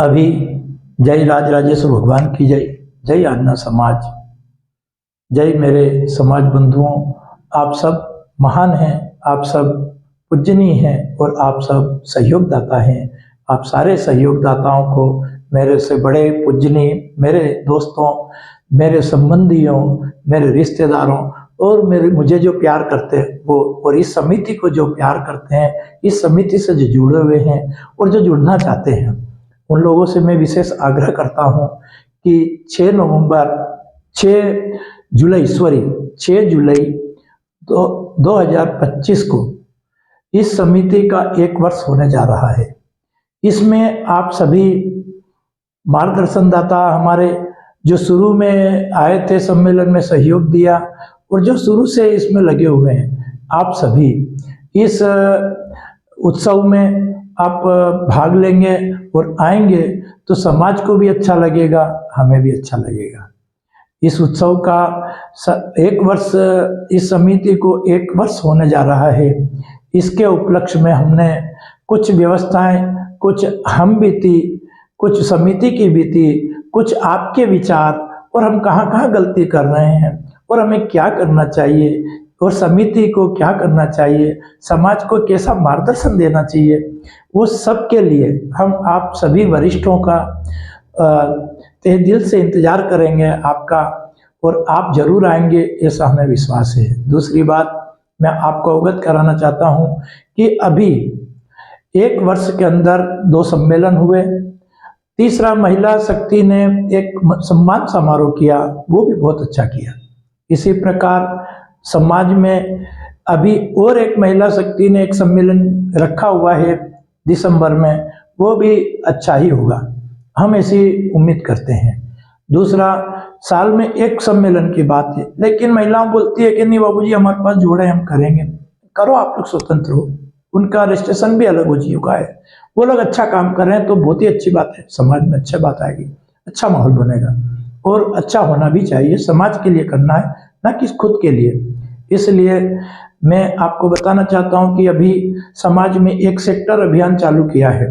अभी जय राजराजेश्वर भगवान की जय। जय आन्ना समाज। जय मेरे समाज बंधुओं। आप सब महान हैं, आप सब पूजनीय हैं और आप सब सहयोगदाता हैं। आप सारे सहयोगदाताओं को मेरे से बड़े पूजनीय, मेरे दोस्तों, मेरे संबंधियों, मेरे रिश्तेदारों और मुझे जो प्यार करते हैं वो, और इस समिति को जो प्यार करते हैं, इस समिति से जो जुड़े हुए हैं और जो जुड़ना चाहते हैं, उन लोगों से मैं विशेष आग्रह करता हूं कि 6 जुलाई 6 जुलाई 2025 को इस समिति का 1 वर्ष होने जा रहा है। इसमें आप सभी मार्गदर्शनदाता हमारे जो शुरू में आए थे, सम्मेलन में सहयोग दिया और जो शुरू से इसमें लगे हुए हैं, आप सभी इस उत्सव में आप भाग लेंगे और आएंगे तो समाज को भी अच्छा लगेगा, हमें भी अच्छा लगेगा। इस उत्सव का 1 वर्ष, इस समिति को 1 वर्ष होने जा रहा है। इसके उपलक्ष्य में हमने कुछ व्यवस्थाएं, कुछ हम बीती, कुछ समिति की बीती, कुछ आपके विचार और हम कहाँ कहाँ गलती कर रहे हैं और हमें क्या करना चाहिए और समिति को क्या करना चाहिए, समाज को कैसा मार्गदर्शन देना चाहिए, वो सब के लिए हम आप सभी वरिष्ठों का तहे दिल से इंतजार करेंगे आपका, और आप जरूर आएंगे, ऐसा हमें विश्वास है। दूसरी बात मैं आपको अवगत कराना चाहता हूं कि अभी 1 वर्ष के अंदर 2 सम्मेलन हुए। तीसरा महिला शक्ति ने एक सम्मान समारोह किया, वो भी बहुत अच्छा किया। इसी प्रकार समाज में अभी और एक महिला शक्ति ने एक सम्मेलन रखा हुआ है दिसंबर में, वो भी अच्छा ही होगा, हम ऐसी उम्मीद करते हैं। दूसरा, साल में 1 सम्मेलन की बात है, लेकिन महिलाओं बोलती है कि नहीं बाबूजी हमारे पास जोड़े, हम करेंगे। करो, आप लोग स्वतंत्र हो, उनका रजिस्ट्रेशन भी अलग हो चुका है, वो लोग अच्छा काम कर रहे हैं तो बहुत ही अच्छी बात है, समाज में अच्छी बात आएगी, अच्छा माहौल बनेगा और अच्छा होना भी चाहिए। समाज के लिए करना है, ना कि खुद के लिए। इसलिए मैं आपको बताना चाहता हूं कि अभी समाज में एक सेक्टर अभियान चालू किया है।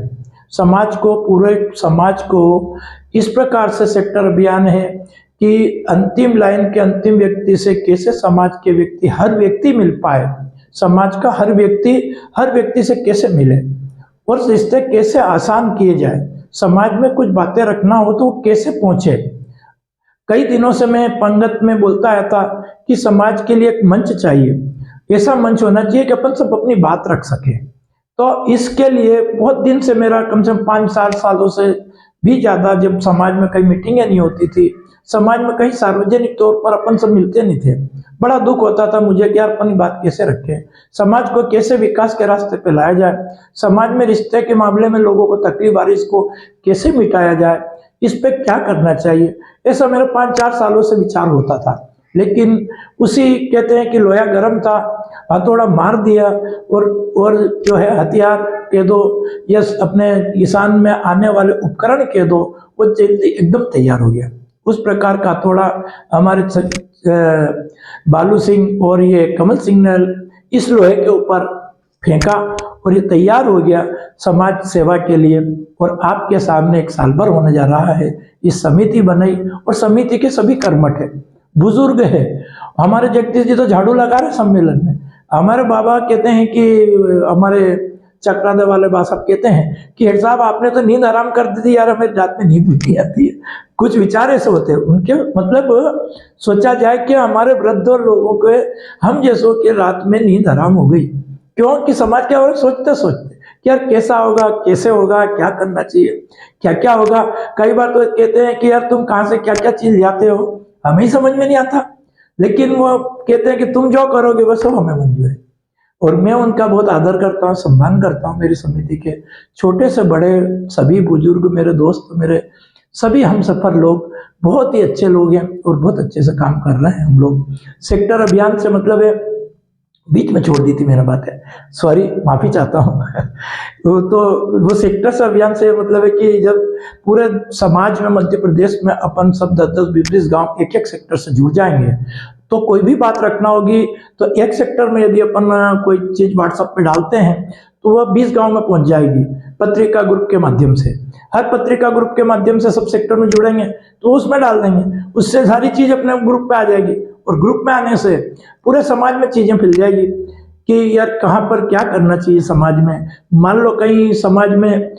समाज को, पूरे समाज को इस प्रकार से सेक्टर अभियान है कि अंतिम लाइन के अंतिम व्यक्ति से कैसे समाज के व्यक्ति, हर व्यक्ति मिल पाए, समाज का हर व्यक्ति से कैसे मिले और रिश्ते कैसे आसान किए जाए, समाज में कुछ बातें रखना हो तो कैसे पहुंचे। कई दिनों से मैं पंगत में बोलता आया था कि समाज के लिए एक मंच चाहिए, ऐसा मंच होना चाहिए कि अपन सब अपनी बात रख सके। तो इसके लिए बहुत दिन से मेरा, कम से कम 5-7 सालों से भी ज़्यादा, जब समाज में कई मीटिंगें नहीं होती थी, समाज में कहीं सार्वजनिक तौर पर अपन सब मिलते नहीं थे, बड़ा दुख होता था मुझे कि यार अपनी बात कैसे रखें, समाज को कैसे विकास के रास्ते पे लाया जाए, समाज में रिश्ते के मामले में लोगों को तकलीफ आ रही, इसको कैसे मिटाया जाए, इस पे क्या करना चाहिए, ऐसा मेरा 5-4 सालों से विचार होता था। लेकिन उसी, कहते हैं कि लोहा गर्म था, हथौड़ा मार दिया और जो है हथियार कह दो या अपने किसान में आने वाले उपकरण कह दो, वो जल्दी एकदम तैयार हो गया। उस प्रकार का हथौड़ा हमारे बालू सिंह और ये कमल सिंह ने इस लोहे के ऊपर फेंका और ये तैयार हो गया समाज सेवा के लिए। और आपके सामने 1 साल भर होने जा रहा है, इस समिति बनाई और समिति के सभी कर्मठ है, बुजुर्ग है। हमारे जगदीश जी तो झाड़ू लगा रहे सम्मेलन में, हमारे बाबा कहते हैं कि, हमारे चक्रादे वाले बाबा साहब कहते हैं कि हेड साहब आपने तो नींद आराम कर दी थी यार, हमें रात में नींद नहीं आती है। कुछ विचार ऐसे होते हैं उनके, मतलब सोचा जाए कि हमारे वृद्ध लोगों के, हम जैसों के रात में नींद आराम हो गई, क्योंकि समाज के बारे में सोचते सोचते कि यार कैसा होगा, कैसे होगा, क्या करना चाहिए, क्या क्या होगा। कई बार तो कहते हैं कि यार तुम कहाँ से क्या क्या चीज लाते हो, हमें ही समझ में नहीं आता, लेकिन वो कहते हैं कि तुम जो करोगे वो सब हमें मंजूर है। और मैं उनका बहुत आदर करता हूँ, सम्मान करता हूँ। मेरी समिति के छोटे से बड़े सभी बुजुर्ग, मेरे दोस्त, मेरे सभी हम सफर लोग बहुत ही अच्छे लोग हैं और बहुत अच्छे से काम कर रहे हैं हम लोग। सेक्टर अभियान से मतलब है, बीच में छोड़ दी थी मेरा बात है, सॉरी, माफी चाहता हूँ। तो वो सेक्टर से अभियान से मतलब है कि जब पूरे समाज में, मध्य प्रदेश में अपन सब 10-10, 20-20 गाँव एक सेक्टर से जुड़ जाएंगे, तो कोई भी बात रखना होगी तो एक सेक्टर में यदि अपन कोई चीज व्हाट्सएप पे डालते हैं तो वह 20 गांव में पहुंच जाएगी, पत्रिका ग्रुप के माध्यम से। हर पत्रिका ग्रुप के माध्यम से सब सेक्टर में जुड़ेंगे तो उसमें डाल देंगे, उससे सारी चीज अपने ग्रुप पे आ जाएगी। और ग्रुप में आने से पूरे समाज में चीजें फैल जाएगी कि यार कहाँ पर क्या करना चाहिए समाज में। मान लो कहीं समाज में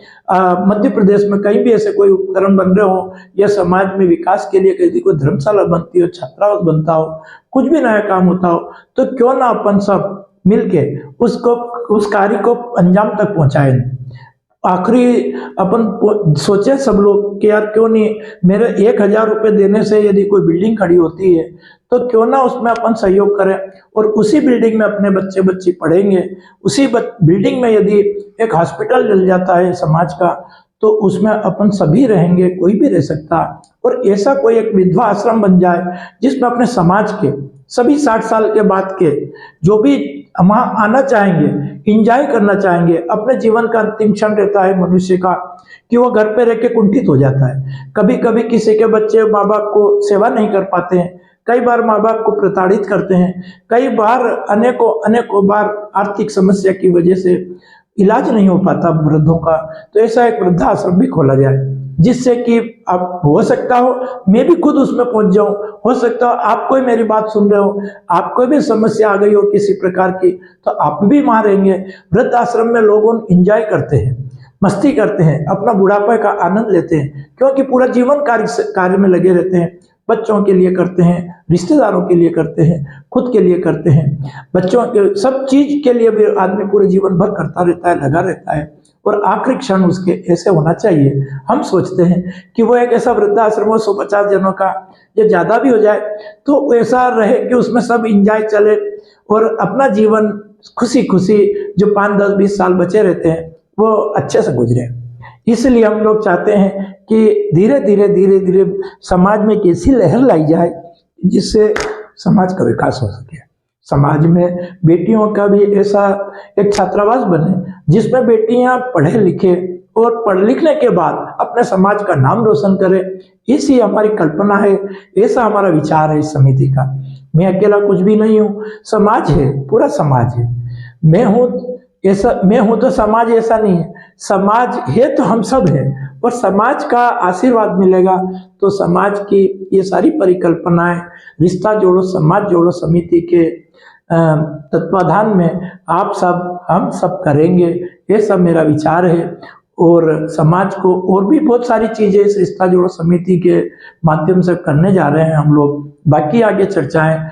मध्य प्रदेश में कहीं भी ऐसे कोई उपकरण बन रहे हो या समाज में विकास के लिए कहीं कोई धर्मशाला बनती हो, छात्रावास बनता हो, कुछ भी नया काम होता हो, तो क्यों ना अपन सब मिलके उसको उस कार्य को अंजाम तक पहुंचाएं। आखिरी अपन सोचे सब लोग कि यार क्यों नहीं मेरे 1,000 रुपये देने से यदि कोई बिल्डिंग खड़ी होती है तो क्यों ना उसमें अपन सहयोग करें और उसी बिल्डिंग में अपने बच्चे बच्ची पढ़ेंगे। उसी बिल्डिंग में यदि एक हॉस्पिटल जल जाता है समाज का तो उसमें अपन सभी रहेंगे, कोई भी रह सकता। और ऐसा कोई एक विधवा आश्रम बन जाए जिसमें अपने समाज के सभी 60 साल के बाद के जो भी वहां आना चाहेंगे, इंजॉय करना चाहेंगे, अपने जीवन का अंतिम क्षण रहता है मनुष्य का कि वो घर पे रह के कुंठित हो जाता है। कभी कभी किसी के बच्चे माँ बाप को सेवा नहीं कर पाते हैं, कई बार माँ बाप को प्रताड़ित करते हैं, कई बार अनेकों बार आर्थिक समस्या की वजह से इलाज नहीं हो पाता वृद्धों का। तो ऐसा एक वृद्धाश्रम भी खोला जाए जिससे कि आप हो सकता हो मैं भी खुद उसमें पहुंच जाऊं, हो सकता हो आप कोई मेरी बात सुन रहे हो, आपको भी समस्या आ गई हो किसी प्रकार की तो आप भी वहां रहेंगे। वृद्धाश्रम में लोग एंजॉय करते हैं, मस्ती करते हैं, अपना बुढ़ापे का आनंद लेते हैं क्योंकि पूरा जीवन कार्य में लगे रहते हैं। बच्चों के लिए करते हैं, रिश्तेदारों के लिए करते हैं, खुद के लिए करते हैं, बच्चों के सब चीज के लिए भी आदमी पूरे जीवन भर करता रहता है, लगा रहता है और आखिरी क्षण उसके ऐसे होना चाहिए। हम सोचते हैं कि वो एक ऐसा वृद्धाश्रम हो 150 जनों का या ज्यादा भी हो जाए तो ऐसा रहे कि उसमें सब इंजॉय चले और अपना जीवन खुशी खुशी जो 5, 10, 20 साल बचे रहते हैं वो अच्छे से गुजरे। इसलिए हम लोग चाहते हैं कि धीरे धीरे समाज में एक ऐसी लहर लाई जाए जिससे समाज का विकास हो सके। समाज में बेटियों का भी ऐसा एक छात्रावास बने जिसमें बेटियां पढ़े लिखे और पढ़ लिखने के बाद अपने समाज का नाम रोशन करें। इसी हमारी कल्पना है, ऐसा हमारा विचार है इस समिति का। मैं अकेला कुछ भी नहीं हूँ, समाज है, पूरा समाज है। मैं हूँ तो समाज ऐसा नहीं है, समाज है तो हम सब हैं और समाज का आशीर्वाद मिलेगा तो समाज की ये सारी परिकल्पनाएं रिश्ता जोड़ो समाज जोड़ो समिति के तत्वाधान में आप सब हम सब करेंगे। ये सब मेरा विचार है और समाज को और भी बहुत सारी चीजें इस रिश्ता जोड़ो समिति के माध्यम से करने जा रहे हैं हम लोग। बाकी आगे चर्चाएं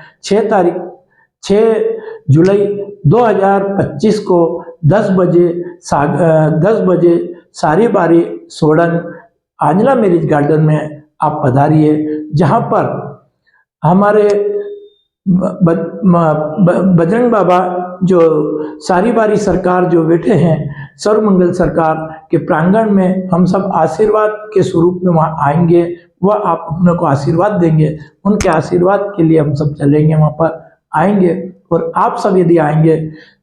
6 जुलाई 2025 को 10 बजे सारी बारी सोडन आंजना मैरिज गार्डन में आप पधारिए, जहां पर हमारे बजरंग बाबा जो सारी बारी सरकार जो बैठे हैं सर्वमंगल सरकार के प्रांगण में हम सब आशीर्वाद के स्वरूप में वहाँ आएंगे, वह आप अपने को आशीर्वाद देंगे। उनके आशीर्वाद के लिए हम सब चलेंगे, वहाँ पर आएंगे और आप सब यदि आएंगे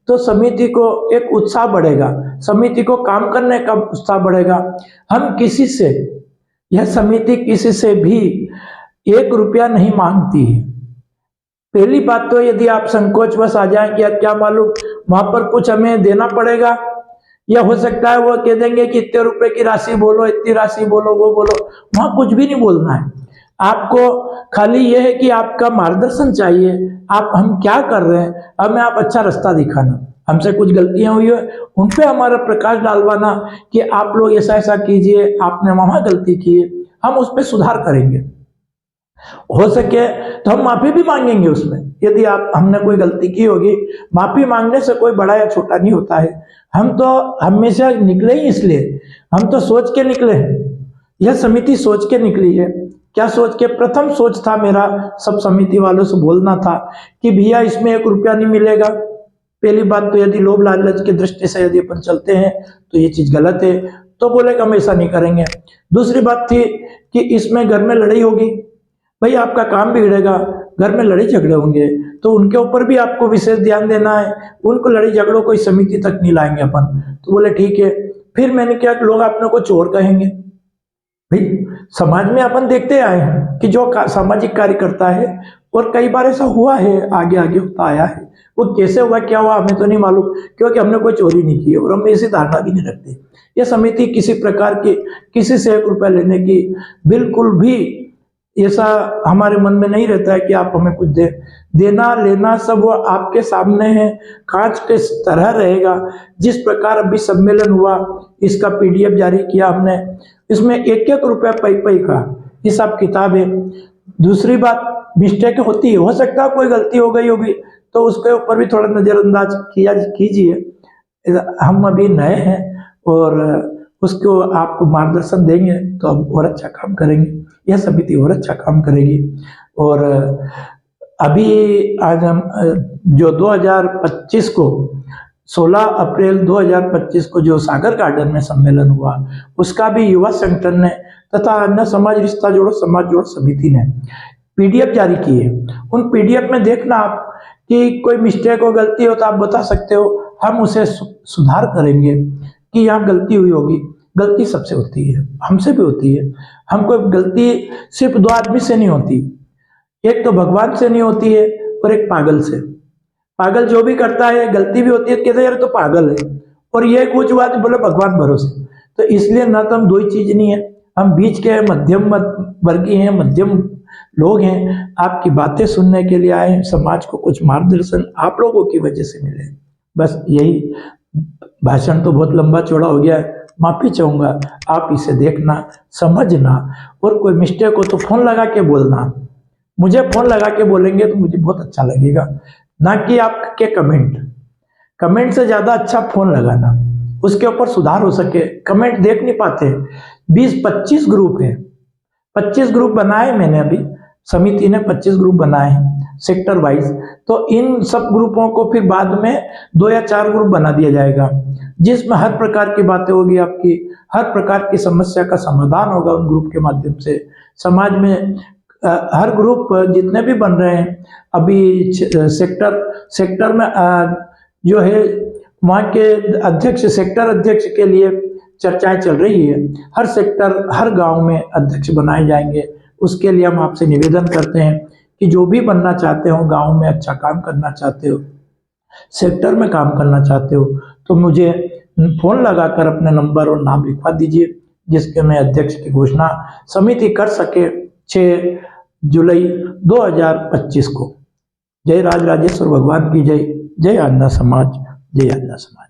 तो समिति को एक उत्साह बढ़ेगा, समिति को काम करने का उत्साह बढ़ेगा। हम किसी से, यह समिति किसी से भी 1 रुपया नहीं मांगती है। पहली बात तो यदि आप संकोचवश आ जाएं कि क्या मालूम वहां पर कुछ हमें देना पड़ेगा, या हो सकता है वो कह देंगे कि इतने रुपए की राशि बोलो, इतनी राशि बोलो, वो बोलो, वहां कुछ भी नहीं बोलना है। आपको खाली यह है कि आपका मार्गदर्शन चाहिए, आप हम क्या कर रहे हैं, हमें आप अच्छा रास्ता दिखाना। हमसे कुछ गलतियां हुई है उन पे हमारा प्रकाश डालवाना कि आप लोग ऐसा ऐसा कीजिए, आपने वहां गलती की है, हम उस पर सुधार करेंगे। हो सके तो हम माफी भी मांगेंगे उसमें, यदि आप हमने कोई गलती की होगी। माफी मांगने से कोई बड़ा या छोटा नहीं होता है। हम तो हमेशा निकले ही इसलिए, हम तो सोच के निकले हैं, यह समिति सोच के निकली है। क्या सोच के? प्रथम सोच था मेरा सब समिति वालों से बोलना था कि भैया इसमें 1 रुपया नहीं मिलेगा। पहली बात तो यदि लोभ लालच की दृष्टि से यदि अपन चलते हैं तो ये चीज गलत है, तो बोले कि हम ऐसा नहीं करेंगे। दूसरी बात थी कि इसमें घर में लड़ाई होगी, भाई आपका काम बिगड़ेगा, घर में लड़ाई झगड़े होंगे तो उनके ऊपर भी आपको विशेष ध्यान देना है। उनको लड़ाई झगड़ों को इस समिति तक नहीं लाएंगे अपन। तो बोले ठीक है। फिर मैंने क्या, लोग अपने को चोर कहेंगे। भाई समाज में अपन देखते आए हैं कि जो सामाजिक कार्य करता है और कई बार ऐसा हुआ है, आगे आगे होता आया है। वो कैसे हुआ, क्या हुआ, हमें तो नहीं मालूम, क्योंकि हमने कोई चोरी नहीं की और हम ऐसी धारणा भी नहीं रखते। ये समिति किसी प्रकार की, किसी से 1 रुपया लेने की बिल्कुल भी ऐसा हमारे मन में नहीं रहता है कि आप हमें कुछ दे। देना लेना सब वो आपके सामने है, कांच के तरह रहेगा। जिस प्रकार अभी सम्मेलन हुआ, इसका पीडीएफ जारी किया हमने, इसमें 1-1 रुपया पै का हिसाब किताब है। दूसरी बात, मिस्टेक होती है, हो सकता है कोई गलती हो गई होगी, तो उसके ऊपर भी थोड़ा नज़रअंदाज किया कीजिए। हम अभी नए हैं और उसको आपको मार्गदर्शन देंगे तो हम और अच्छा काम करेंगे, यह समिति और अच्छा काम करेगी। और अभी आज हम जो 2025 को 16 अप्रैल 2025 को जो सागर गार्डन में सम्मेलन हुआ, उसका भी युवा संगठन ने तथा अन्य समाज रिश्ता जोड़ो समाज जोड़ो समिति ने पीडीएफ जारी की है। उन पीडीएफ में देखना आप कि कोई मिस्टेक हो, गलती हो तो आप बता सकते हो, हम उसे सुधार करेंगे कि यहाँ गलती हुई होगी। गलती सबसे होती है, हमसे भी होती है। हमको गलती सिर्फ 2 आदमी से नहीं होती, एक तो भगवान से नहीं होती है और एक पागल से। पागल जो भी करता है गलती भी होती है, कहते यार तो पागल है, और ये कुछ हुआ तो बोले भगवान भरोसे। तो इसलिए ना तो हम दो ही चीज नहीं है, हम बीच के मध्यम वर्गीय हैं, मध्यम लोग हैं। आपकी बातें सुनने के लिए आए, समाज को कुछ मार्गदर्शन आप लोगों की वजह से मिले, बस यही। भाषण तो बहुत लंबा चौड़ा हो गया है, माफी चाहूंगा। आप इसे देखना, समझना, और कोई मिस्टेक हो तो फोन लगा के बोलना। मुझे फोन लगा के बोलेंगे तो मुझे बहुत अच्छा लगेगा, ना कि आपके कमेंट से ज्यादा अच्छा फोन लगाना, उसके ऊपर सुधार हो सके। कमेंट देख नहीं पाते, 20-25 ग्रुप है, 25 ग्रुप बनाए मैंने, अभी समिति ने 25 ग्रुप बनाए हैं सेक्टर वाइज। तो इन सब ग्रुपों को फिर बाद में 2 या 4 ग्रुप बना दिया जाएगा, जिसमें हर प्रकार की बातें होगी, आपकी हर प्रकार की समस्या का समाधान होगा उन ग्रुप के माध्यम से। समाज में हर ग्रुप जितने भी बन रहे हैं अभी सेक्टर में जो है, वहाँ के अध्यक्ष, सेक्टर अध्यक्ष के लिए चर्चाएं चल रही है। हर सेक्टर, हर गांव में अध्यक्ष बनाए जाएंगे। उसके लिए हम आपसे निवेदन करते हैं कि जो भी बनना चाहते हो, गांव में अच्छा काम करना चाहते हो, सेक्टर में काम करना चाहते हो, तो मुझे फोन लगाकर अपने नंबर और नाम लिखवा दीजिए, जिसके मैं अध्यक्ष की घोषणा समिति कर सके 6 जुलाई 2025 को। जय राज राजेश्वर भगवान की जय। जय अन्ना समाज, जय अन्ना समाज।